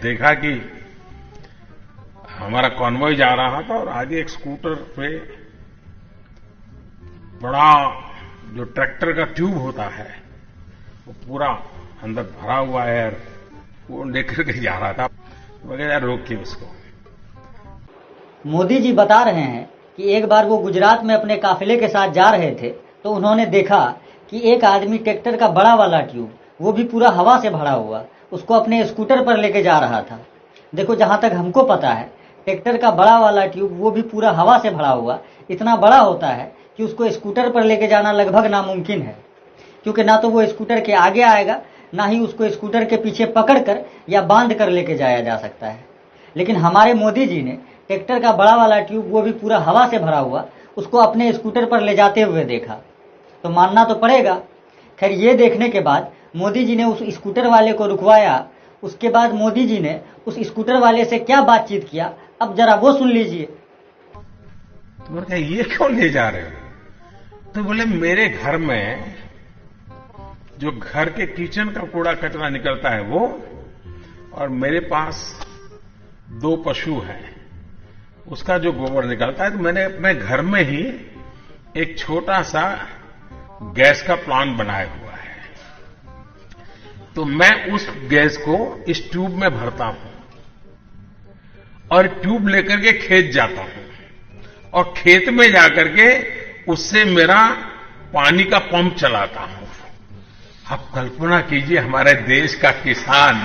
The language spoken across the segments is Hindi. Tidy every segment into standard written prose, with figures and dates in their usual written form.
देखा कि हमारा कॉन्वॉय जा रहा था और आगे एक स्कूटर पे बड़ा जो ट्रैक्टर का ट्यूब होता है वो पूरा अंदर भरा हुआ एयर वो लेकर के जा रहा था। मैं यार रोकिए उसको। मोदी जी बता रहे हैं कि एक बार वो गुजरात में अपने काफिले के साथ जा रहे थे तो उन्होंने देखा कि एक आदमी ट्रैक्टर का बड़ा वाला ट्यूब, वो भी पूरा हवा से भरा हुआ, उसको अपने स्कूटर पर लेके जा रहा था। देखो, जहां तक हमको पता है ट्रैक्टर का बड़ा वाला ट्यूब वो भी पूरा हवा से भरा हुआ इतना बड़ा होता है कि उसको स्कूटर पर लेके जाना लगभग नामुमकिन है, क्योंकि ना तो वो स्कूटर के आगे आएगा, ना ही उसको स्कूटर के पीछे पकड़कर या बांध कर लेके जाया जा सकता है। लेकिन हमारे मोदी जी ने ट्रैक्टर का बड़ा वाला ट्यूब वो भी पूरा हवा से भरा हुआ उसको अपने स्कूटर पर ले जाते हुए देखा, तो मानना तो पड़ेगा। खैर, ये देखने के बाद मोदी जी ने उस स्कूटर वाले को रुकवाया। उसके बाद मोदी जी ने उस स्कूटर वाले से क्या बातचीत किया, अब जरा वो सुन लीजिए। तो मैंने कहा ये क्यों ले जा रहे हो? तो बोले मेरे घर में जो घर के किचन का कूड़ा कचरा निकलता है वो, और मेरे पास 2 पशु हैं, उसका जो गोबर निकलता है, तो मैंने अपने घर में ही एक छोटा सा गैस का प्लांट बनाया हुआ है। तो मैं उस गैस को इस ट्यूब में भरता हूं और ट्यूब लेकर के खेत जाता हूं और खेत में जाकर के उससे मेरा पानी का पंप चलाता हूं। आप कल्पना कीजिए हमारे देश का किसान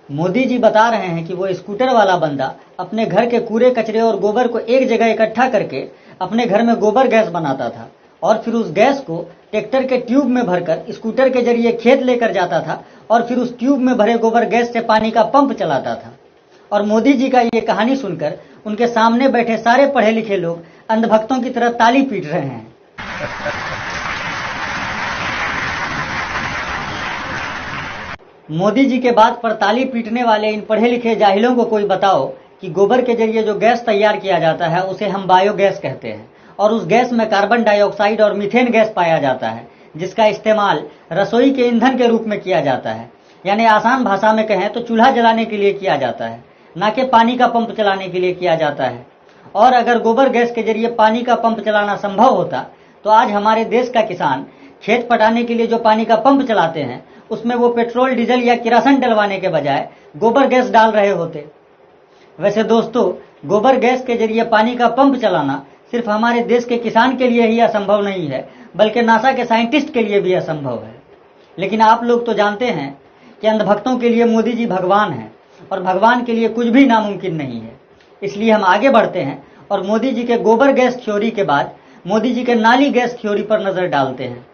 मोदी जी बता रहे हैं कि वो स्कूटर वाला बंदा अपने घर के कूड़े कचरे और गोबर को एक जगह इकट्ठा करके अपने घर में गोबर गैस बनाता था और फिर उस गैस को ट्रैक्टर के ट्यूब में भरकर स्कूटर के जरिए खेत लेकर जाता था और फिर उस ट्यूब में भरे गोबर गैस से पानी का पंप चलाता था। और मोदी जी का ये कहानी सुनकर उनके सामने बैठे सारे पढ़े लिखे लोग अंधभक्तों की तरह ताली पीट रहे हैं। मोदी जी के बात पर ताली पीटने वाले इन पढ़े लिखे जाहिलों को कोई बताओ कि गोबर के जरिए जो गैस तैयार किया जाता है उसे हम बायोगैस कहते हैं, और उस गैस में कार्बन डाइऑक्साइड और मीथेन गैस पाया जाता है, जिसका इस्तेमाल रसोई के ईंधन के रूप में किया जाता है। यानी आसान भाषा में कहें तो चूल्हा जलाने के लिए किया जाता है, ना कि पानी का पंप चलाने के लिए किया जाता है। और अगर गोबर गैस के जरिए पानी का पंप चलाना संभव होता तो आज हमारे देश का किसान खेत पटाने के लिए जो पानी का पंप चलाते हैं उसमें वो पेट्रोल, डीजल या किरासन डलवाने के बजाय गोबर गैस डाल रहे होते। वैसे दोस्तों, गोबर गैस के जरिए पानी का पंप चलाना सिर्फ हमारे देश के किसान के लिए ही असंभव नहीं है, बल्कि नासा के साइंटिस्ट के लिए भी असंभव है। लेकिन आप लोग तो जानते हैं कि अंधभक्तों के लिए मोदी जी भगवान हैं और भगवान के लिए कुछ भी नामुमकिन नहीं है। इसलिए हम आगे बढ़ते हैं और मोदी जी के गोबर गैस थ्योरी के बाद मोदी जी के नाली गैस थ्योरी पर नजर डालते हैं।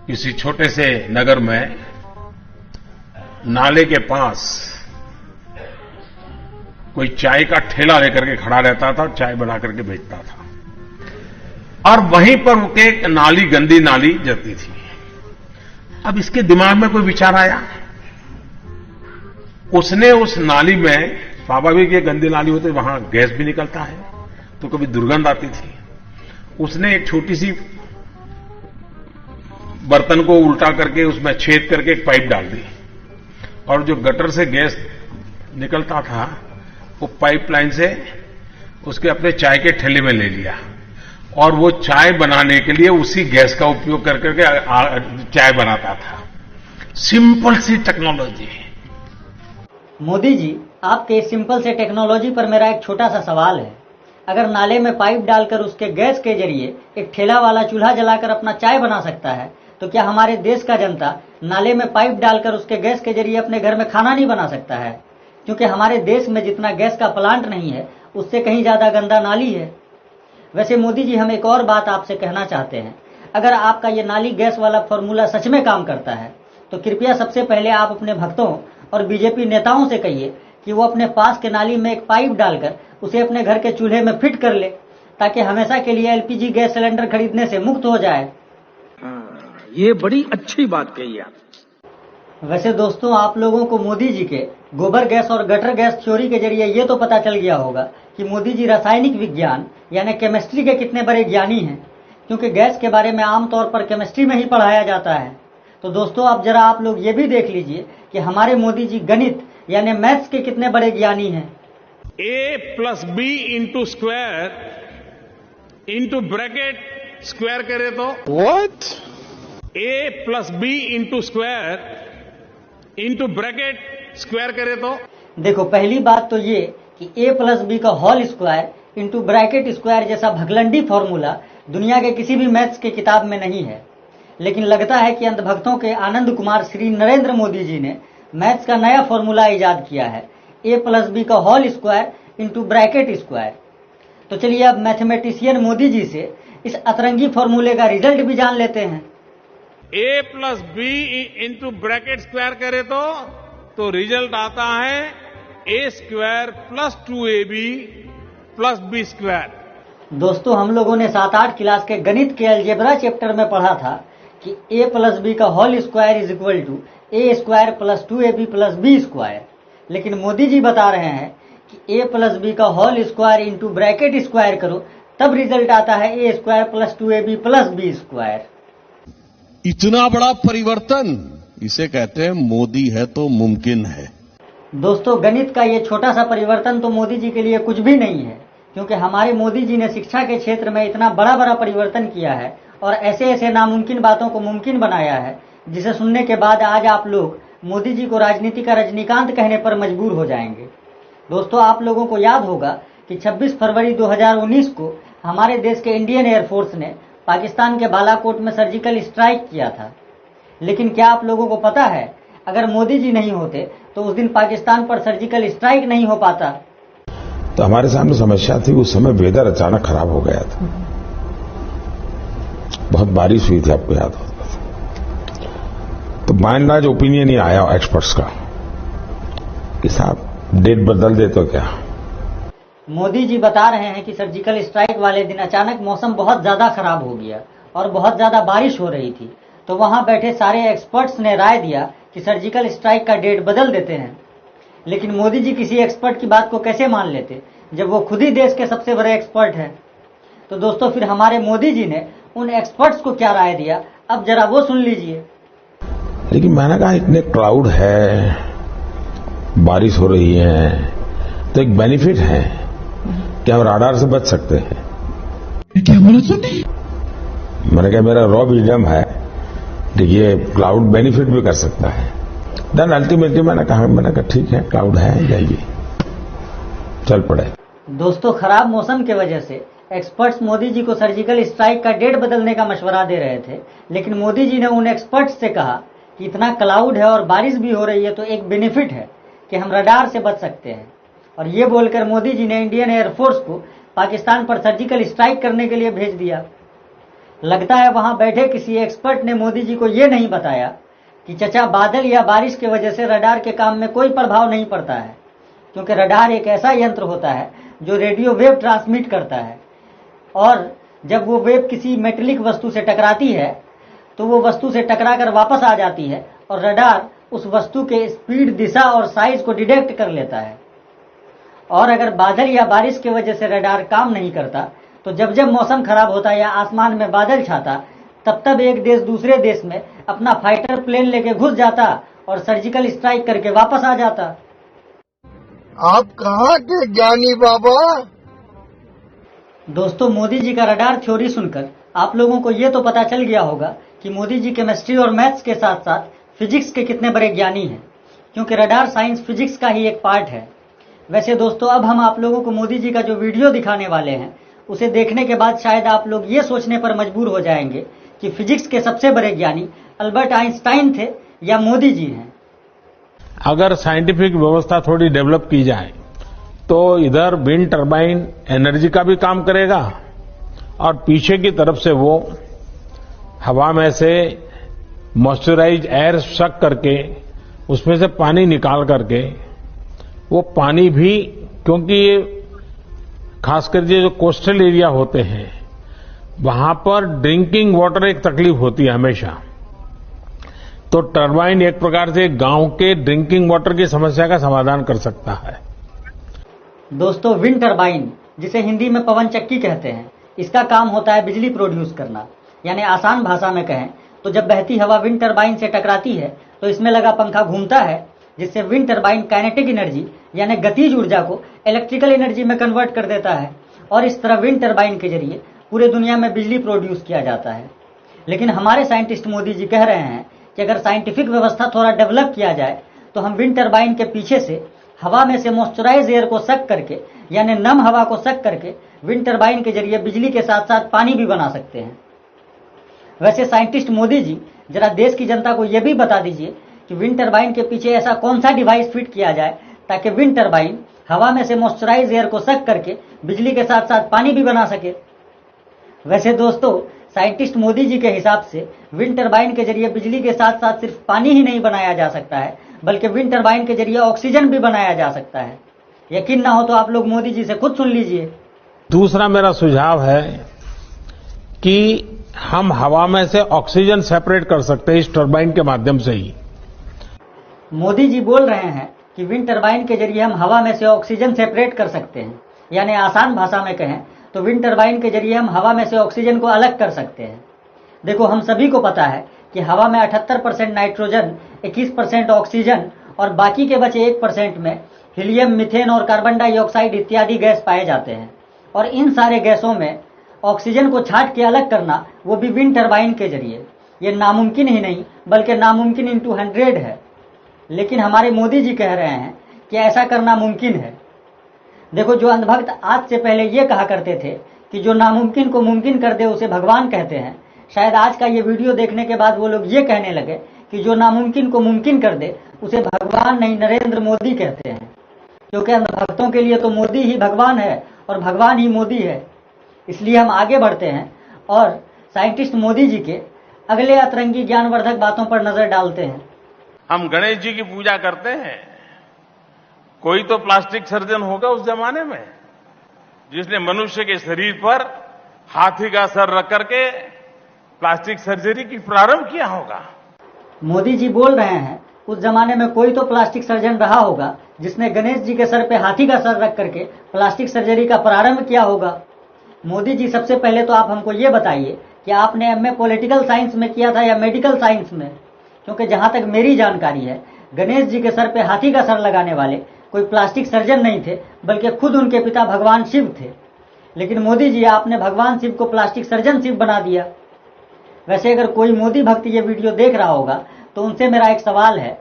किसी छोटे से नगर में नाले के पास कोई चाय का ठेला लेकर के खड़ा रहता था, चाय बना करके बेचता था और वहीं पर एक नाली, गंदी नाली जाती थी। अब इसके दिमाग में कोई विचार आया, उसने उस नाली में, स्वाभाविक ये गंदी नाली होती, वहां गैस भी निकलता है तो कभी दुर्गंध आती थी, उसने एक छोटी सी बर्तन को उल्टा करके उसमें छेद करके एक पाइप डाल दी और जो गटर से गैस निकलता था वो पाइपलाइन से उसके अपने चाय के ठेले में ले लिया और वो चाय बनाने के लिए उसी गैस का उपयोग कर करके चाय बनाता था। सिंपल सी टेक्नोलॉजी। मोदी जी, आपके इस सिंपल से टेक्नोलॉजी पर मेरा एक छोटा सा सवाल है। अगर नाले में पाइप डालकर उसके गैस के जरिए एक ठेला वाला चूल्हा जलाकर अपना चाय बना सकता है, तो क्या हमारे देश का जनता नाले में पाइप डालकर उसके गैस के जरिए अपने घर में खाना नहीं बना सकता है? क्योंकि हमारे देश में जितना गैस का प्लांट नहीं है उससे कहीं ज्यादा गंदा नाली है। वैसे मोदी जी, हम एक और बात आपसे कहना चाहते हैं। अगर आपका ये नाली गैस वाला फॉर्मूला सच में काम करता है तो कृपया सबसे पहले आप अपने भक्तों और बीजेपी नेताओं से कहिए कि वो अपने पास के नाली में एक पाइप डालकर उसे अपने घर के चूल्हे में फिट कर ले, ताकि हमेशा के लिए एलपीजी गैस सिलेंडर खरीदने से मुक्त हो जाए। ये बड़ी अच्छी बात कही आप। वैसे दोस्तों, आप लोगों को मोदी जी के गोबर गैस और गटर गैस थ्योरी के जरिए ये तो पता चल गया होगा कि मोदी जी रासायनिक विज्ञान यानी केमिस्ट्री के कितने बड़े ज्ञानी हैं। क्योंकि गैस के बारे में आमतौर पर केमिस्ट्री में ही पढ़ाया जाता है। तो दोस्तों अब जरा आप लोग ये भी देख लीजिए कि हमारे मोदी जी गणित यानी मैथ्स के कितने बड़े ज्ञानी हैं। a+b into square into bracket square करे तो what? a+b into square into bracket square करे तो देखो पहली बात तो ये कि a+b का whole square into bracket square जैसा भगलंडी फॉर्मूला दुनिया के किसी भी मैथ्स के किताब में नहीं है। लेकिन लगता है कि अंधभक्तों के आनंद कुमार श्री नरेंद्र मोदी जी ने मैथ्स का नया फॉर्मूला इजाद किया है, a+b का whole square into bracket square. तो चलिए अब मैथमेटिशियन मोदी जी से इस अतरंगी फॉर्मूले का रिजल्ट भी जान लेते हैं। a+b इंटू ब्रैकेट स्क्वायर करे तो रिजल्ट आता है a² + 2ab + b स्क्वायर। दोस्तों हम लोगों ने 7-8 क्लास के गणित के अलजेब्रा चैप्टर में पढ़ा था कि a+b का whole square is equal to a² + 2ab + b square. लेकिन मोदी जी बता रहे हैं कि a+b का whole square into bracket square करो तब रिजल्ट आता है a² + 2ab + b स्क्वायर। इतना बड़ा परिवर्तन, इसे कहते हैं मोदी है तो मुमकिन है। दोस्तों गणित का ये छोटा सा परिवर्तन तो मोदी जी के लिए कुछ भी नहीं है, क्योंकि हमारे मोदी जी ने शिक्षा के क्षेत्र में इतना बड़ा बड़ा परिवर्तन किया है और ऐसे ऐसे नामुमकिन बातों को मुमकिन बनाया है जिसे सुनने के बाद आज आप लोग मोदी जी को राजनीति का रजनीकांत कहने पर मजबूर हो जाएंगे। दोस्तों आप लोगों को याद होगा कि 26 फरवरी 2019 को हमारे देश के इंडियन एयरफोर्स ने पाकिस्तान के बालाकोट में सर्जिकल स्ट्राइक किया था। लेकिन क्या आप लोगों को पता है अगर मोदी जी नहीं होते तो उस दिन पाकिस्तान पर सर्जिकल स्ट्राइक नहीं हो पाता। तो हमारे सामने समस्या थी, उस समय वेदर अचानक खराब हो गया था, बहुत बारिश हुई थी, आपको याद होगा। तो बाय एंड लार्ज ओपिनियन ही आया एक्सपर्ट्स का कि साहब डेट बदल दे तो क्या। मोदी जी बता रहे हैं कि सर्जिकल स्ट्राइक वाले दिन अचानक मौसम बहुत ज्यादा खराब हो गया और बहुत ज्यादा बारिश हो रही थी, तो वहां बैठे सारे एक्सपर्ट्स ने राय दिया कि सर्जिकल स्ट्राइक का डेट बदल देते हैं। लेकिन मोदी जी किसी एक्सपर्ट की बात को कैसे मान लेते जब वो खुद ही देश के सबसे बड़े एक्सपर्ट हैं। तो दोस्तों फिर हमारे मोदी जी ने उन एक्सपर्ट्स को क्या राय दिया, अब जरा वो सुन लीजिए। लेकिन मैंने कहा इतने क्लाउड है, बारिश हो रही है, तो एक बेनिफिट है कि हम राडार से बच सकते हैं। क्या बोला तूने? मैंने कहा मेरा रॉ विजडम है कि ये क्लाउड बेनिफिट भी कर सकता है। देन अल्टीमेटली मैंने कहा ठीक है, क्लाउड है, जाइए, चल पड़े। दोस्तों खराब मौसम की वजह से एक्सपर्ट्स मोदी जी को सर्जिकल स्ट्राइक का डेट बदलने का मशवरा दे रहे थे, लेकिन मोदी जी ने उन एक्सपर्ट्स से कहा कि इतना क्लाउड है और बारिश भी हो रही है तो एक बेनिफिट है कि हम रडार से बच सकते हैं। और ये बोलकर मोदी जी ने इंडियन एयरफोर्स को पाकिस्तान पर सर्जिकल स्ट्राइक करने के लिए भेज दिया। लगता है वहां बैठे किसी एक्सपर्ट ने मोदी जी को ये नहीं बताया कि चचा बादल या बारिश की वजह से रडार के काम में कोई प्रभाव नहीं पड़ता है, क्योंकि रडार एक ऐसा यंत्र होता है जो रेडियो वेव ट्रांसमिट करता है और जब वो वेव किसी मेटेलिक वस्तु से टकराती है तो वो वस्तु से टकराकर वापस आ जाती है और रडार उस वस्तु के स्पीड, दिशा और साइज को डिटेक्ट कर लेता है। और अगर बादल या बारिश की वजह से रडार काम नहीं करता तो जब जब मौसम खराब होता या आसमान में बादल छाता तब तब एक देश दूसरे देश में अपना फाइटर प्लेन लेके घुस जाता और सर्जिकल स्ट्राइक करके वापस आ जाता। आप कहाँ के ज्ञानी बाबा? दोस्तों मोदी जी का रडार थ्योरी सुनकर आप लोगों को ये तो पता चल गया होगा कि मोदी जी केमिस्ट्री और मैथ्स के साथ साथ फिजिक्स के कितने बड़े ज्ञानी हैं, क्योंकि रडार साइंस फिजिक्स का ही एक पार्ट है। वैसे दोस्तों अब हम आप लोगों को मोदी जी का जो वीडियो दिखाने वाले हैं उसे देखने के बाद शायद आप लोग ये सोचने पर मजबूर हो जाएंगे कि फिजिक्स के सबसे बड़े ज्ञानी अल्बर्ट आइंस्टाइन थे या मोदी जी हैं। अगर साइंटिफिक व्यवस्था थोड़ी डेवलप की जाए तो इधर विंड टर्बाइन एनर्जी का भी काम करेगा और पीछे की तरफ से वो हवा में से मॉइस्चराइज एयर सक करके उसमें से पानी निकाल करके वो पानी भी, क्योंकि ये खासकर ये जो कोस्टल एरिया होते हैं वहां पर ड्रिंकिंग वाटर एक तकलीफ होती है हमेशा, तो टरबाइन एक प्रकार से गांव के ड्रिंकिंग वाटर की समस्या का समाधान कर सकता है। दोस्तों विंड टरबाइन, जिसे हिंदी में पवन चक्की कहते हैं, इसका काम होता है बिजली प्रोड्यूस करना। यानी आसान भाषा में कहें तो जब बहती हवा विंड टरबाइन से टकराती है तो इसमें लगा पंखा घूमता है, जिससे विंड टरबाइन काइनेटिक एनर्जी यानी गतिज ऊर्जा को इलेक्ट्रिकल एनर्जी में कन्वर्ट कर देता है और इस तरह विंड टरबाइन के जरिए पूरे दुनिया में बिजली प्रोड्यूस किया जाता है। लेकिन हमारे साइंटिस्ट मोदी जी कह रहे हैं कि अगर साइंटिफिक व्यवस्था थोड़ा डेवलप किया जाए तो हम विंड टरबाइन के पीछे से हवा में से मॉइस्चराइज एयर को सक करके यानी नम हवा को सक करके विंड टरबाइन के जरिए बिजली के साथ साथ पानी भी बना सकते हैं। वैसे साइंटिस्ट मोदी जी जरा देश की जनता को यह भी बता दीजिए कि विंड टरबाइन के पीछे ऐसा कौन सा डिवाइस फिट किया जाए ताकि विंड टरबाइन हवा में से मॉइस्चराइज एयर को सक करके बिजली के साथ साथ पानी भी बना सके। वैसे दोस्तों, साइंटिस्ट मोदी जी के हिसाब से विंड टरबाइन के जरिए बिजली के साथ साथ सिर्फ पानी ही नहीं बनाया जा सकता है, बल्कि विंड टरबाइन के जरिए ऑक्सीजन भी बनाया जा सकता है। यकीन ना हो तो आप लोग मोदी जी से खुद सुन लीजिए। दूसरा मेरा सुझाव है कि हम हवा में से ऑक्सीजन सेपरेट कर सकते हैं इस टरबाइन के माध्यम से ही। मोदी जी बोल रहे हैं कि विंड टरबाइन के जरिए हम हवा में से ऑक्सीजन सेपरेट कर सकते हैं। यानी आसान भाषा में कहें तो विंड टरबाइन के जरिए हम हवा में से ऑक्सीजन को अलग कर सकते हैं। देखो, हम सभी को पता है कि हवा में 78% नाइट्रोजन, 21% ऑक्सीजन और बाकी के बचे 1% में हीलियम, मीथेन और कार्बन डाइऑक्साइड इत्यादि गैस पाए जाते हैं। और इन सारे गैसों में ऑक्सीजन को छांट के अलग करना, वो भी विंड टरबाइन के जरिए, ये नामुमकिन ही नहीं बल्कि नामुमकिन इंटू 100 है। लेकिन हमारे मोदी जी कह रहे हैं कि ऐसा करना मुमकिन है। देखो, जो अंधभक्त आज से पहले ये कहा करते थे कि जो नामुमकिन को मुमकिन कर दे उसे भगवान कहते हैं, शायद आज का ये वीडियो देखने के बाद वो लोग ये कहने लगे कि जो नामुमकिन को मुमकिन कर दे उसे भगवान नहीं नरेंद्र मोदी कहते हैं। क्योंकि अंधभक्तों के लिए तो मोदी ही भगवान है और भगवान ही मोदी है। इसलिए हम आगे बढ़ते हैं और साइंटिस्ट मोदी जी के अगले अतरंगी ज्ञानवर्धक बातों पर नजर डालते हैं। हम गणेश जी की पूजा करते हैं। कोई तो प्लास्टिक सर्जन होगा उस जमाने में जिसने मनुष्य के शरीर पर हाथी का सर रख करके प्लास्टिक सर्जरी की प्रारंभ किया होगा। मोदी जी बोल रहे हैं उस जमाने में कोई तो प्लास्टिक सर्जन रहा होगा जिसने गणेश जी के सर पे हाथी का सर रख करके प्लास्टिक सर्जरी का प्रारंभ किया होगा। मोदी जी, सबसे पहले तो आप हमको ये बताइए कि आपने एमए पॉलिटिकल साइंस में किया था या मेडिकल साइंस में? क्योंकि जहां तक मेरी जानकारी है, गणेश जी के सर पे हाथी का सर लगाने वाले कोई प्लास्टिक सर्जन नहीं थे, बल्कि खुद उनके पिता भगवान शिव थे। लेकिन मोदी जी, आपने भगवान शिव को प्लास्टिक सर्जन शिव बना दिया। वैसे अगर कोई मोदी भक्त ये वीडियो देख रहा होगा तो उनसे मेरा एक सवाल है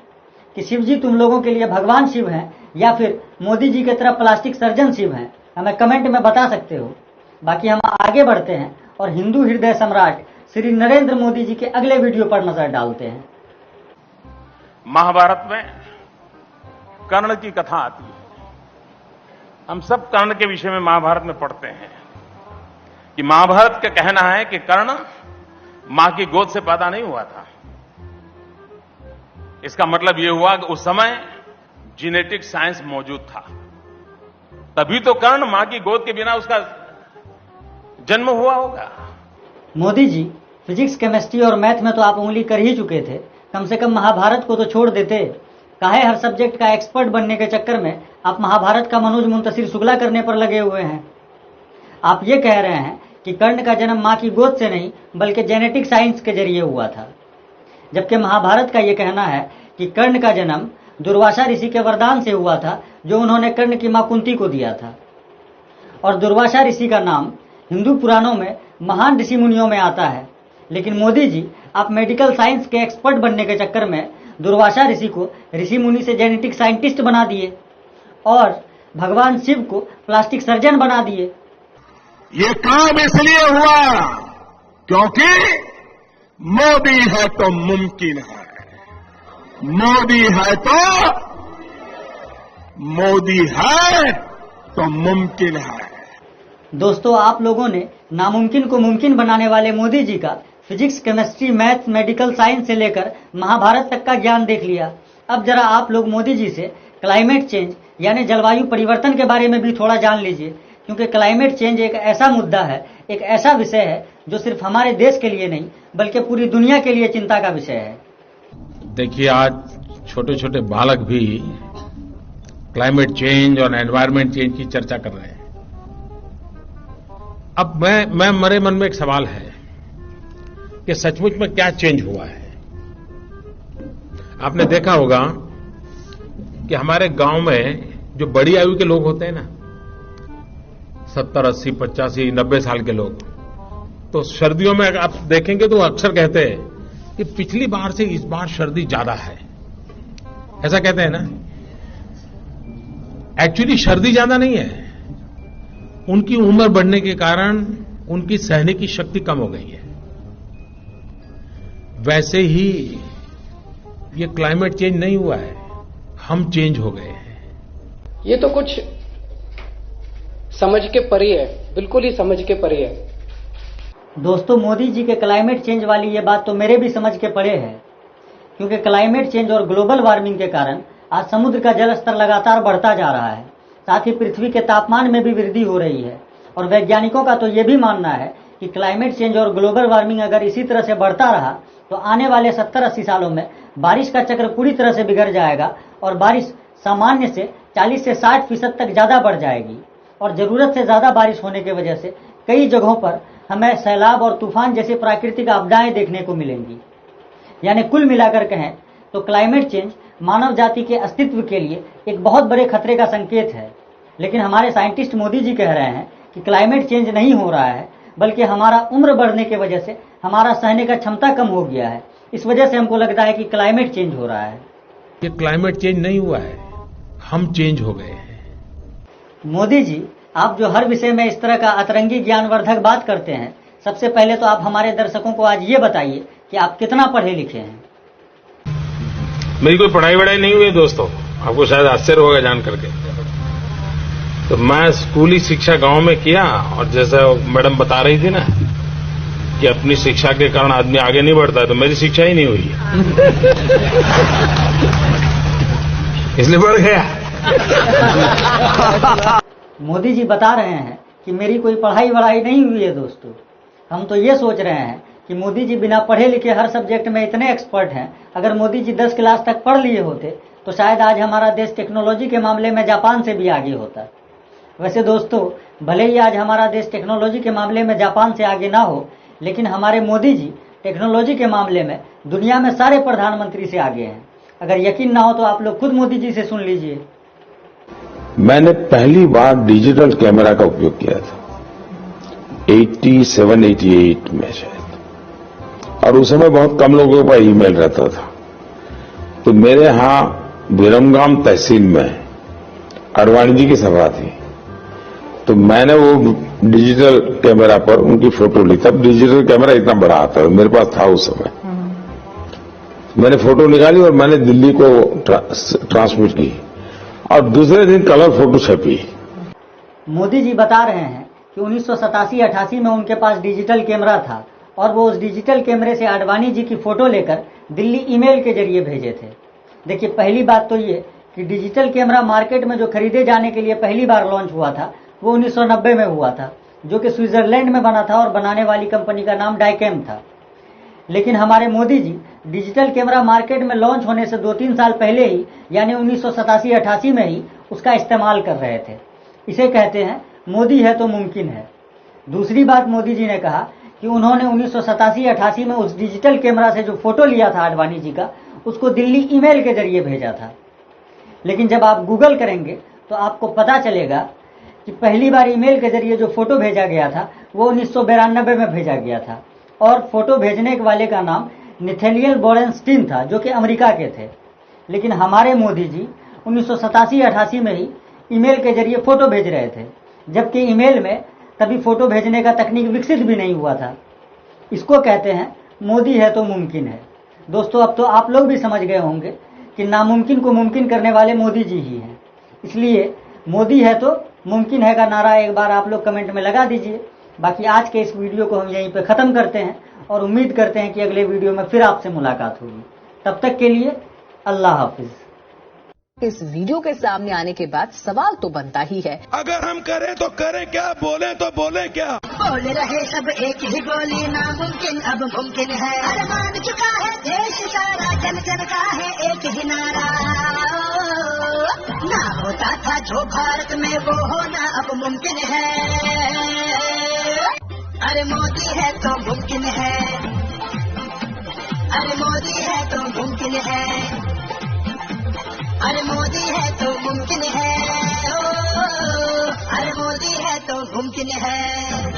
कि शिव जी तुम लोगों के लिए भगवान शिव हैं या फिर मोदी जी की तरह प्लास्टिक सर्जन शिव हैं? हमें कमेंट में बता सकते हो। बाकी हम आगे बढ़ते हैं और हिंदू हृदय सम्राट श्री नरेंद्र मोदी जी के अगले वीडियो पर नजर डालते हैं। महाभारत में कर्ण की कथा आती है। हम सब कर्ण के विषय में महाभारत में पढ़ते हैं कि महाभारत का कहना है कि कर्ण मां की गोद से पैदा नहीं हुआ था। इसका मतलब यह हुआ कि उस समय जीनेटिक साइंस मौजूद था, तभी तो कर्ण मां की गोद के बिना उसका जन्म हुआ होगा। मोदी जी, फिजिक्स, केमिस्ट्री और मैथ में तो आप उंगली कर ही चुके थे, कम से कम महाभारत को तो छोड़ देते। काहे हर सब्जेक्ट का एक्सपर्ट बनने के चक्कर में आप महाभारत का मनोज मुंतशिर शुक्ला करने पर लगे हुए हैं। आप ये कह रहे हैं कि कर्ण का जन्म मां की गोद से नहीं बल्कि जेनेटिक साइंस के जरिए हुआ था, जबकि महाभारत का यह कहना है कि कर्ण का जन्म दुर्वासा ऋषि के वरदान से हुआ था, जो उन्होंने कर्ण की मां कुंती को दिया था। और दुर्वासा ऋषि का नाम हिंदू पुराणों में महान ऋषि मुनियों में आता है। लेकिन मोदी जी, आप मेडिकल साइंस के एक्सपर्ट बनने के चक्कर में दुर्वासा ऋषि को ऋषि मुनि से जेनेटिक साइंटिस्ट बना दिए और भगवान शिव को प्लास्टिक सर्जन बना दिए। ये काम इसलिए हुआ क्योंकि मोदी है तो मुमकिन है, मोदी है तो मुमकिन है। दोस्तों, आप लोगों ने नामुमकिन को मुमकिन बनाने वाले मोदी जी का physics, chemistry, math, medical science से लेकर महाभारत तक का ज्ञान देख लिया। अब जरा आप लोग मोदी जी से क्लाइमेट चेंज यानी जलवायु परिवर्तन के बारे में भी थोड़ा जान लीजिए, क्योंकि क्लाइमेट चेंज एक ऐसा मुद्दा है, एक ऐसा विषय है जो सिर्फ हमारे देश के लिए नहीं बल्कि पूरी दुनिया के लिए चिंता का विषय है। देखिए, आज छोटे छोटे बालक भी क्लाइमेट चेंज और एनवायरमेंट चेंज की चर्चा कर रहे हैं। अब मेरे मन में एक सवाल है कि सचमुच में क्या चेंज हुआ है। आपने देखा होगा कि हमारे गांव में जो बड़ी आयु के लोग होते हैं ना, 70, 80, 85, 90 साल के लोग, तो सर्दियों में आप देखेंगे तो अक्सर कहते हैं कि पिछली बार से इस बार सर्दी ज्यादा है, ऐसा कहते हैं ना। एक्चुअली सर्दी ज्यादा नहीं है, उनकी उम्र बढ़ने के कारण उनकी सहने की शक्ति कम हो गई है। वैसे ही ये क्लाइमेट चेंज नहीं हुआ है, हम चेंज हो गए हैं। ये तो कुछ समझ के परे है, बिल्कुल ही समझ के परे है। दोस्तों, मोदी जी के क्लाइमेट चेंज वाली ये बात तो मेरे भी समझ के परे है, क्योंकि क्लाइमेट चेंज और ग्लोबल वार्मिंग के कारण आज समुद्र का जल स्तर लगातार बढ़ता जा रहा है, साथ ही पृथ्वी के तापमान में भी वृद्धि हो रही है। और वैज्ञानिकों का तो ये भी मानना है कि क्लाइमेट चेंज और ग्लोबल वार्मिंग अगर इसी तरह से बढ़ता रहा तो आने वाले 70-80 सालों में बारिश का चक्र पूरी तरह से बिगड़ जाएगा और बारिश सामान्य से 40 से 60% तक ज्यादा बढ़ जाएगी। और जरूरत से ज्यादा बारिश होने की वजह से कई जगहों पर हमें सैलाब और तूफान जैसी प्राकृतिक आपदाएं देखने को मिलेंगी। यानी कुल मिलाकर कहें तो क्लाइमेट चेंज मानव जाति के अस्तित्व के लिए एक बहुत बड़े खतरे का संकेत है। लेकिन हमारे साइंटिस्ट मोदी जी कह रहे हैं कि क्लाइमेट चेंज नहीं हो रहा है, बल्कि हमारा उम्र बढ़ने की वजह से हमारा सहने का क्षमता कम हो गया है। इस वजह से हमको लगता है कि क्लाइमेट चेंज हो रहा है। ये क्लाइमेट चेंज नहीं हुआ है, हम चेंज हो गए हैं। मोदी जी, आप जो हर विषय में इस तरह का अतरंगी ज्ञानवर्धक बात करते हैं, सबसे पहले तो आप हमारे दर्शकों को आज ये बताइए कि आप कितना पढ़े लिखे हैं। मेरी कोई पढ़ाई वढ़ाई नहीं हुई दोस्तों, आपको शायद आश्चर्य होगा जान करके। तो मैं स्कूली शिक्षा गांव में किया, और जैसा मैडम बता रही थी ना कि अपनी शिक्षा के कारण आदमी आगे नहीं बढ़ता है, तो मेरी शिक्षा ही नहीं हुई है इसलिए बढ़ गया। मोदी जी बता रहे हैं कि मेरी कोई पढ़ाई वढ़ाई नहीं हुई है। दोस्तों, हम तो ये सोच रहे हैं कि मोदी जी बिना पढ़े लिखे हर सब्जेक्ट में इतने एक्सपर्ट हैं। अगर मोदी जी 10 क्लास तक पढ़ लिए होते तो शायद आज हमारा देश टेक्नोलॉजी के मामले में जापान से भी आगे होता। वैसे दोस्तों, भले ही आज हमारा देश टेक्नोलॉजी के मामले में जापान से आगे ना हो, लेकिन हमारे मोदी जी टेक्नोलॉजी के मामले में दुनिया में सारे प्रधानमंत्री से आगे हैं। अगर यकीन ना हो तो आप लोग खुद मोदी जी से सुन लीजिए। मैंने पहली बार डिजिटल कैमरा का उपयोग किया था 87-88 में शायद, और उस समय बहुत कम लोगों का ईमेल रहता था। तो मेरे यहां विरमगाम तहसील में अडवाणी जी की सभा थी, तो मैंने वो डिजिटल कैमरा पर उनकी फोटो ली। तब डिजिटल कैमरा इतना बड़ा आता था, मेरे पास था उस समय। मैंने फोटो निकाली और मैंने दिल्ली को ट्रांसमिट की, और दूसरे दिन कलर फोटो छपी। मोदी जी बता रहे हैं कि 1987-88 में उनके पास डिजिटल कैमरा था, और वो उस डिजिटल कैमरे से आडवाणी जी की फोटो लेकर दिल्ली ईमेल के जरिए भेजे थे। देखिए, पहली बात तो ये कि डिजिटल कैमरा मार्केट में जो खरीदे जाने के लिए पहली बार लॉन्च हुआ था वो 1990 में हुआ था, जो कि स्विट्जरलैंड में बना था, और बनाने वाली कंपनी का नाम डाइकैम था। लेकिन हमारे Modi ji digital camera market में लॉन्च होने से 2-3 साल पहले ही, यानी 1987-88 में ही उसका इस्तेमाल कर रहे थे। इसे कहते हैं मोदी है तो मुमकिन है। दूसरी बात मोदी जी ने कहा कि उन्होंने 1987-88 में उस डिजिटल कैमरा से जो फोटो लिया था आडवाणी जी का, उसको दिल्ली ईमेल के जरिए भेजा था। लेकिन जब आप गूगल करेंगे तो आपको पता चलेगा कि पहली बार ईमेल के जरिए जो फोटो भेजा गया था वो 1992 में भेजा गया था, और फोटो भेजने वाले का नाम नेथेनियल बोरेनस्टीन था, जो कि अमेरिका के थे। लेकिन हमारे मोदी जी 1987-88 में ही ईमेल के जरिए फोटो भेज रहे थे, जबकि ईमेल में तभी फोटो भेजने का तकनीक विकसित भी नहीं हुआ था। इसको कहते हैं मोदी है तो मुमकिन है। दोस्तों, अब तो आप लोग भी समझ गए होंगे कि नामुमकिन को मुमकिन करने वाले मोदी जी ही हैं। इसलिए मोदी है तो मुमकिन है का नारा एक बार आप लोग कमेंट में लगा दीजिए। बाकी आज के इस वीडियो को हम यहीं पे खत्म करते हैं, और उम्मीद करते हैं कि अगले वीडियो में फिर आपसे मुलाकात होगी। तब तक के लिए अल्लाह हाफिज। इस वीडियो के सामने आने के बाद सवाल तो बनता ही है, अगर हम करें तो करें क्या, बोले तो बोले क्या। बोल रहे सब एक ही बोली, नामुमकिन अब मुमकिन है। अरमान चुका है देश सारा, जन जन का है एक ही नारा। ना होता था जो भारत में वो होना अब मुमकिन है। अरे मोदी है तो मुमकिन है, अरे मोदी है तो मुमकिन है, अरे मोदी है तो मुमकिन है, ओ, अरे मोदी है तो मुमकिन है।